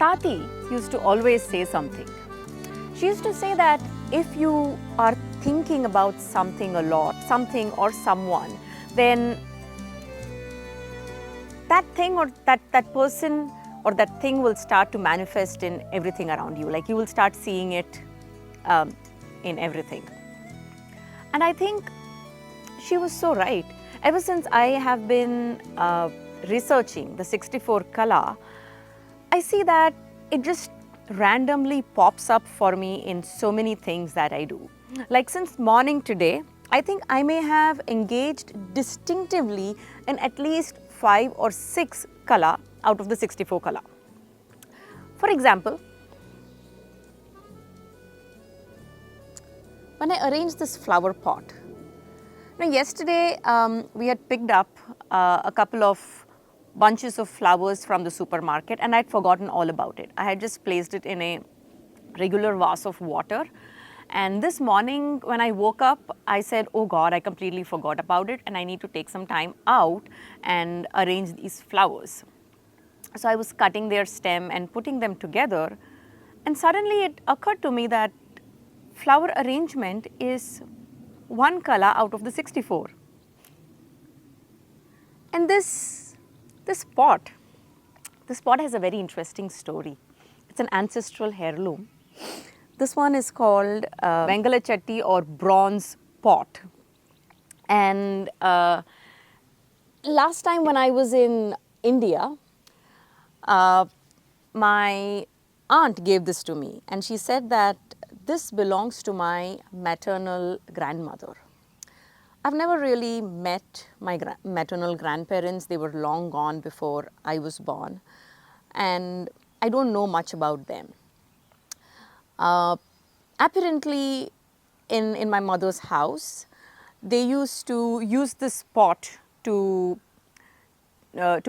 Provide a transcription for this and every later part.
Tati used to always say something. She used to say that if you are thinking about something a lot, something or someone, then that thing or that person or that thing will start to manifest in everything around you. Like you will start seeing it in everything. And I think she was so right. Ever since I have been researching the 64 Kala, I see that it just randomly pops up for me in so many things that I do. Like since morning today, I think I may have engaged distinctively in at least 5 or 6 Kala out of the 64 Kala. For example, when I arranged this flower pot, yesterday we had picked up a couple of bunches of flowers from the supermarket and I'd forgotten all about it. I had just placed it in a regular vase of water, and this morning when I woke up, I said, oh God, I completely forgot about it and I need to take some time out and arrange these flowers. So I was cutting their stem and putting them together, and suddenly it occurred to me that flower arrangement is 1 Kala out of the 64. And this pot has a very interesting story. It's an ancestral heirloom. This one is called Vengala Chatti or bronze pot. And last time when I was in India, my aunt gave this to me and she said that this belongs to my maternal grandmother. I've never really met my maternal grandparents. They were long gone before I was born, and I don't know much about them. Apparently, in my mother's house, they used to use this pot to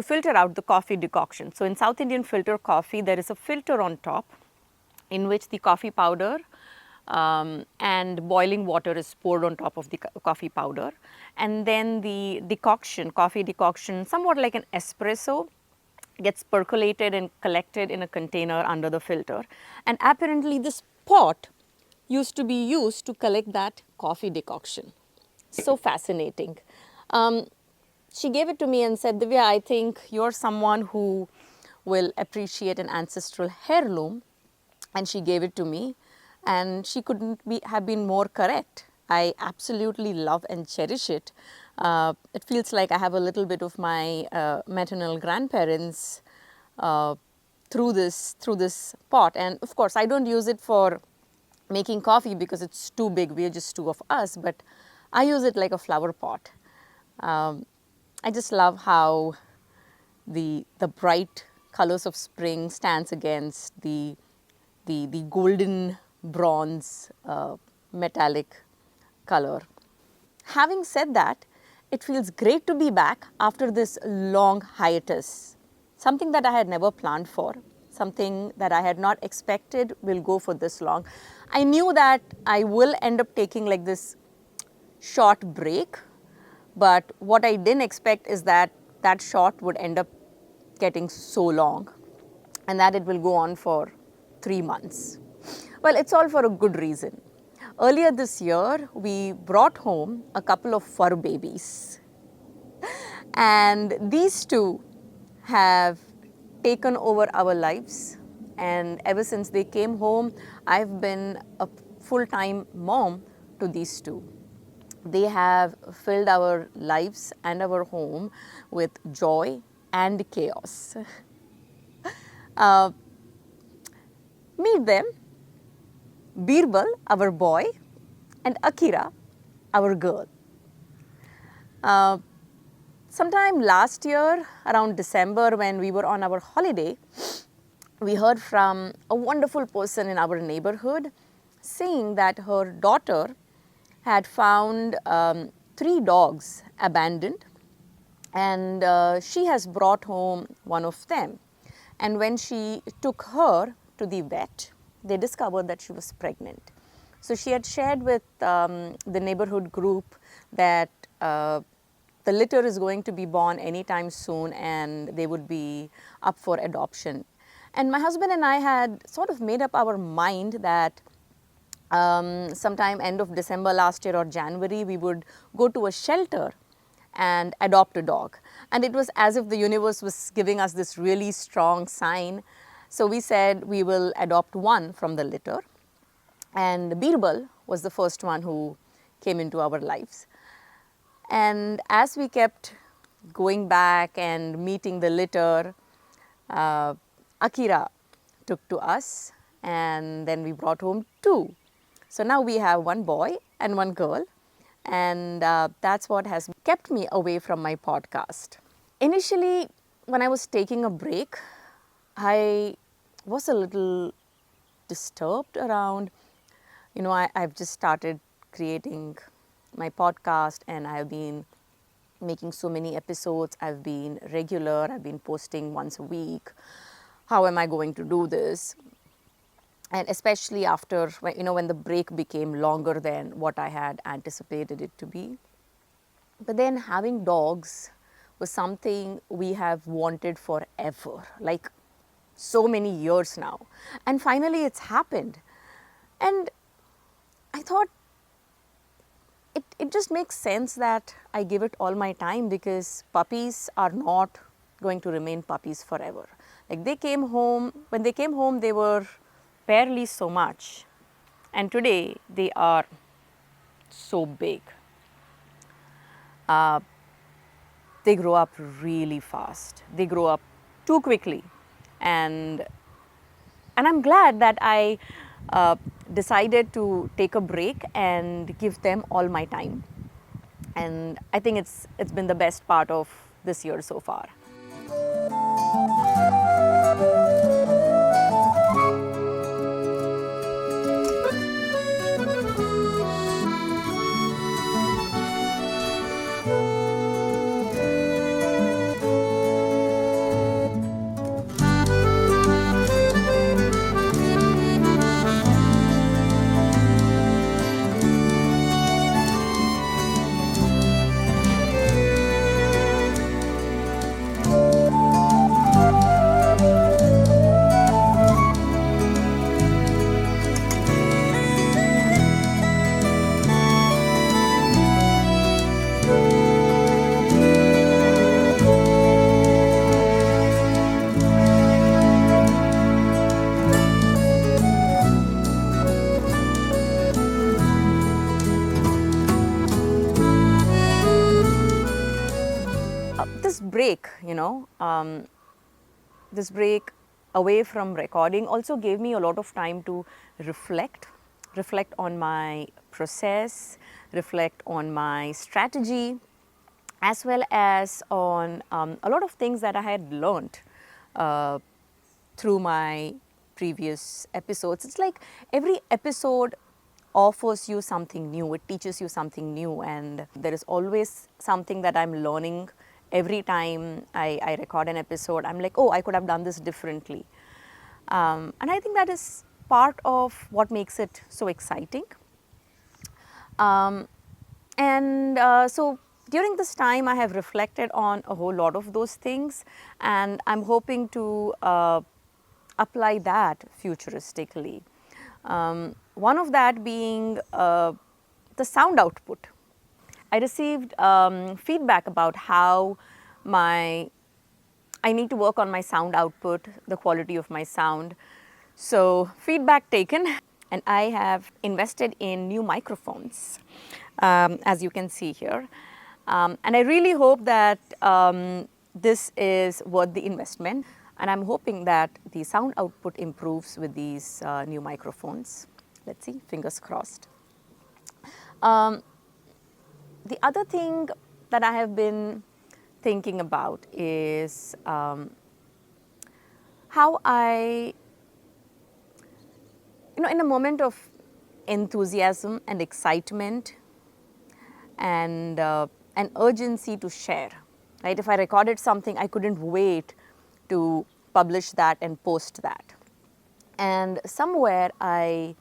filter out the coffee decoction. So in South Indian filter coffee, there is a filter on top in which the coffee powder and boiling water is poured on top of the coffee powder, and then the decoction, coffee decoction, somewhat like an espresso, gets percolated and collected in a container under the filter. And apparently this pot used to be used to collect that coffee decoction. So fascinating. She gave it to me and said, Divya, I think you're someone who will appreciate an ancestral heirloom, and she gave it to me. And she couldn't have been more correct. I absolutely love and cherish it. It feels like I have a little bit of my maternal grandparents through this pot. And of course, I don't use it for making coffee because it's too big. We are just two of us. But I use it like a flower pot. I just love how the bright colors of spring stands against the golden bronze metallic color. Having said that, it feels great to be back after this long hiatus. Something that I had never planned for, something that I had not expected will go for this long. I knew that I will end up taking like this short break, but what I didn't expect is that that short would end up getting so long and that it will go on for 3 months. Well, it's all for a good reason. Earlier this year, we brought home a couple of fur babies. And these two have taken over our lives. And ever since they came home, I've been a full-time mom to these two. They have filled our lives and our home with joy and chaos. Meet them. Birbal, our boy, and Akira, our girl. Sometime last year, around December, when we were on our holiday, we heard from a wonderful person in our neighborhood saying that her daughter had found 3 dogs abandoned, and she has brought home one of them. And when she took her to the vet, they discovered that she was pregnant. So she had shared with the neighborhood group that the litter is going to be born anytime soon and they would be up for adoption. And my husband and I had sort of made up our mind that sometime end of December last year or January, we would go to a shelter and adopt a dog. And it was as if the universe was giving us this really strong sign. So we said we will adopt one from the litter. And Birbal was the first one who came into our lives. And as we kept going back and meeting the litter, Akira took to us, and then we brought home two. So now we have one boy and one girl, and that's what has kept me away from my podcast. Initially, when I was taking a break, I was a little disturbed around, I've just started creating my podcast and I've been making so many episodes. I've been regular, I've been posting once a week. How am I going to do this? And especially after, when the break became longer than what I had anticipated it to be. But then having dogs was something we have wanted forever, like so many years now. And finally it's happened. And I thought it just makes sense that I give it all my time, because puppies are not going to remain puppies forever. Like when they came home, they were barely so much. And today they are so big. They grow up really fast. They grow up too quickly. And I'm glad that I decided to take a break and give them all my time. And I think it's been the best part of this year so far. This break, this break away from recording also gave me a lot of time to reflect on my process, reflect on my strategy, as well as on a lot of things that I had learned through my previous episodes. It's like every episode offers you something new, it teaches you something new, and there is always something that I'm learning. Every time I record an episode, I'm like, oh, I could have done this differently. And I think that is part of what makes it so exciting. So during this time, I have reflected on a whole lot of those things, and I'm hoping to apply that futuristically. One of that being the sound output. I received feedback about how I need to work on my sound output, the quality of my sound. So feedback taken, and I have invested in new microphones, as you can see here. And I really hope that this is worth the investment, and I'm hoping that the sound output improves with these new microphones. Let's see, fingers crossed. The other thing that I have been thinking about is how I, in a moment of enthusiasm and excitement and an urgency to share, right? If I recorded something, I couldn't wait to publish that and post that. And somewhere I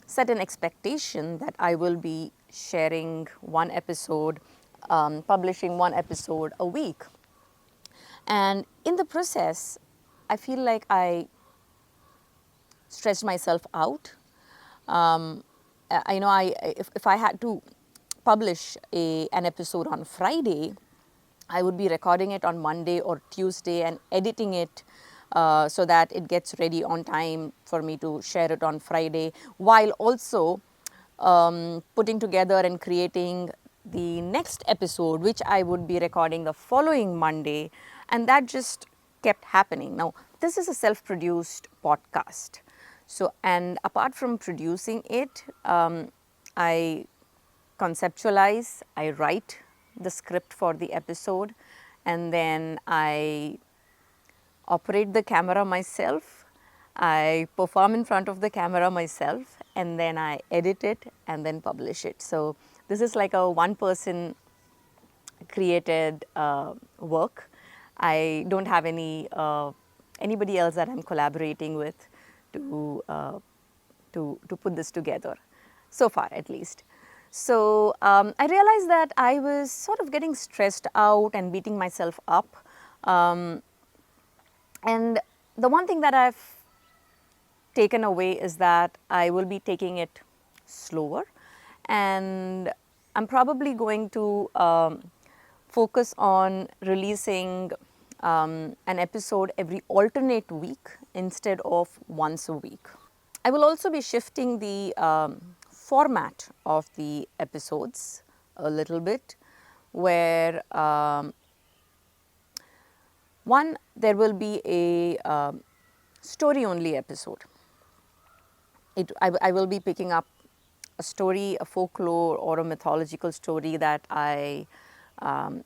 set an expectation that I will be sharing one episode, publishing one episode a week. And in the process, I feel like I stressed myself out. If I had to publish an episode on Friday, I would be recording it on Monday or Tuesday and editing it so that it gets ready on time for me to share it on Friday, while also putting together and creating the next episode, which I would be recording the following Monday. And that just kept happening. Now, this is a self-produced podcast. So, and apart from producing it, I conceptualize, I write the script for the episode, and then I operate the camera myself. I perform in front of the camera myself, and then I edit it and then publish it. So this is like a one-person created work. I don't have anybody else that I'm collaborating with to put this together, so far at least. So I realized that I was sort of getting stressed out and beating myself up. And the one thing that I've taken away is that I will be taking it slower, and I'm probably going to focus on releasing an episode every alternate week instead of once a week. I will also be shifting the format of the episodes a little bit, where one, there will be a story only episode. I will be picking up a story, a folklore or a mythological story that I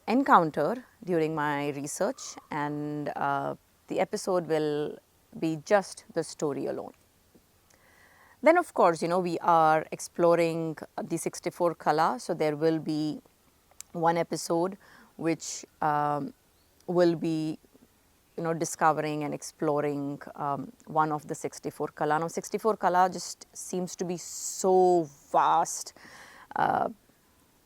encounter during my research, and the episode will be just the story alone. Then of course, we are exploring the 64 Kala, so there will be one episode which will be discovering and exploring one of the 64 Kala. Now 64 Kala just seems to be so vast.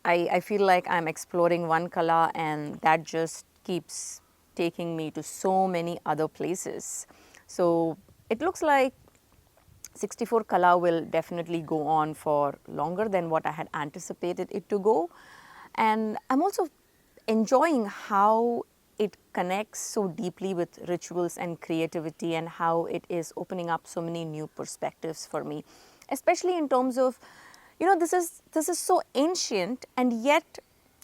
I feel like I'm exploring one Kala and that just keeps taking me to so many other places. So it looks like 64 Kala will definitely go on for longer than what I had anticipated it to go. And I'm also enjoying how it connects so deeply with rituals and creativity, and how it is opening up so many new perspectives for me, especially in terms of, this is so ancient and yet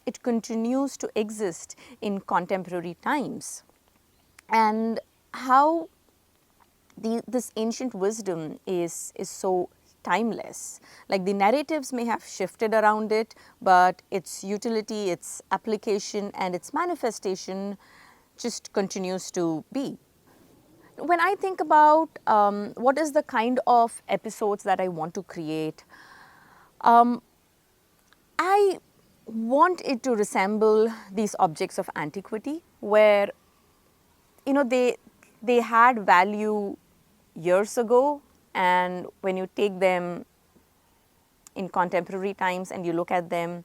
it continues to exist in contemporary times, and how this ancient wisdom is so timeless. Like the narratives may have shifted around it, but its utility, its application and its manifestation just continues to be. When I think about what is the kind of episodes that I want to create, I want it to resemble these objects of antiquity, where they had value years ago, and when you take them in contemporary times and you look at them,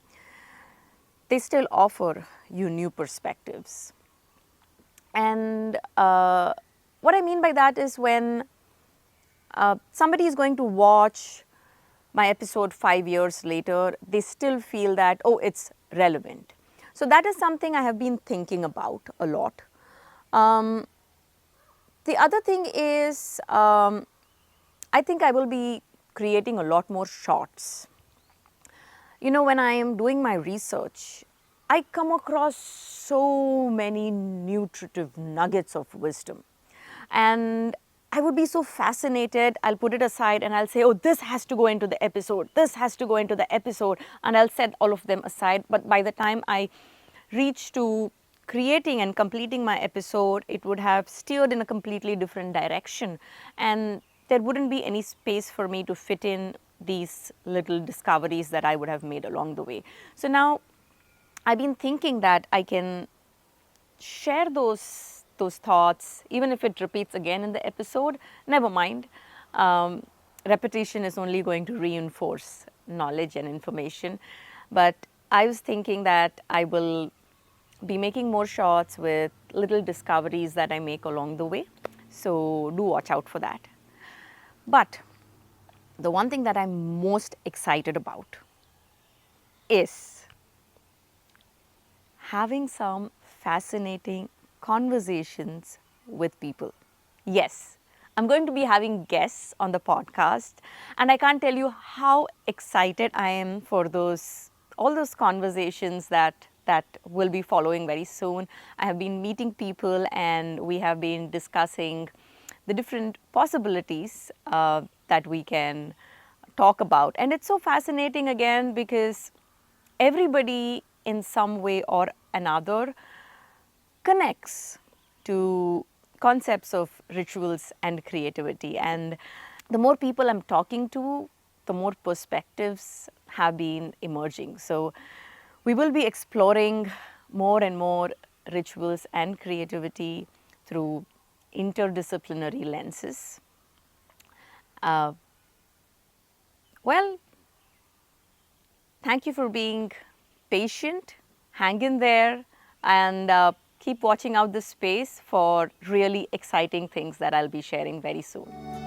they still offer you new perspectives. And what I mean by that is, when somebody is going to watch my episode 5 years later, they still feel that, oh, it's relevant. So that is something I have been thinking about a lot. The other thing is, I think I will be creating a lot more shorts. When I am doing my research, I come across so many nutritive nuggets of wisdom. And I would be so fascinated, I'll put it aside and I'll say, oh, this has to go into the episode, this has to go into the episode, and I'll set all of them aside. But by the time I reach to creating and completing my episode, it would have steered in a completely different direction, and there wouldn't be any space for me to fit in these little discoveries that I would have made along the way. So now I've been thinking that I can share those thoughts, even if it repeats again in the episode, never mind. Repetition is only going to reinforce knowledge and information. But I was thinking that I will be making more shots with little discoveries that I make along the way. So do watch out for that. But the one thing that I'm most excited about is having some fascinating conversations with people. Yes, I'm going to be having guests on the podcast, and I can't tell you how excited I am for all those conversations that will be following very soon. I have been meeting people, and we have been discussing the different possibilities that we can talk about. And it's so fascinating again because everybody in some way or another connects to concepts of rituals and creativity. And the more people I'm talking to, the more perspectives have been emerging. So we will be exploring more and more rituals and creativity through interdisciplinary lenses. Uh, well, thank you for being patient. Hang in there and keep watching out this space for really exciting things that I'll be sharing very soon.